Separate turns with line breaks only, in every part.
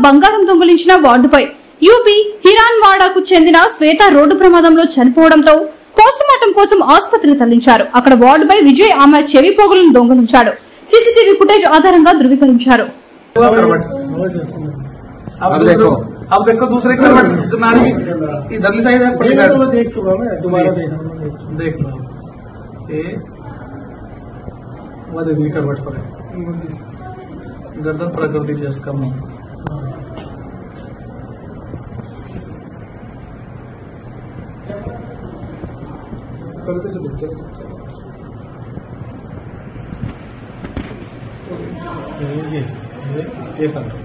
బంగారం దొంగిలించిన వార్డుపై యూపీ హిరాన్వాడకు చెందిన శ్వేత రోడ్డు ప్రమాదంలో చనిపోవడంతో పోస్టుమార్టం కోసం ఆసుపత్రికి తరలించారు. అక్కడ వార్డుపై విజయ్ ఆమె చెవి పోగులను దొంగిలించాడు. సీసీటీవీ ఫుటేజ్ ఆధారంగా ధృవీకరించారు.
अब देखो दूसरे करवट नाली इधरली साइड है, पल्ली साइड
देख चुका मैं, दोबारा
देख लो ये वह देखिए करवट पर है, गर्दन पर कर दीजिए इसका मुंह करते से बच्चे ये कर लो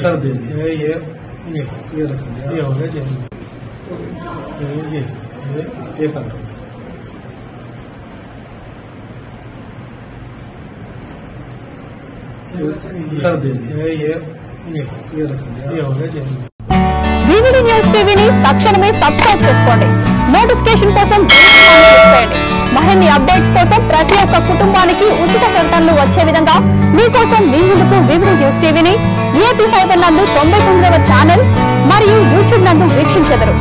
कर दीजिए ये रख लिया, ये हो गया ये कर लो कर दीजिए ये रख लिया, ये हो गया
VVD న్యూస్ టీవీని తక్షణమే సబ్స్క్రైబ్ చేసుకోండి. నోటిఫికేషన్ కోసం బెల్ ఐకాన్ క్లిక్ చేయండి. మరిన్ని అప్డేట్స్ కోసం ప్రతి ఒక్క కుటుంబానికి ఉచిత ప్రకటనలు వచ్చే విధంగా మీకోసం మీ ముందుకు VVD న్యూస్ టీవీని AP5 నందు 99వ ఛానల్ మరియు యూట్యూబ్ నందు వీక్షించెదరు.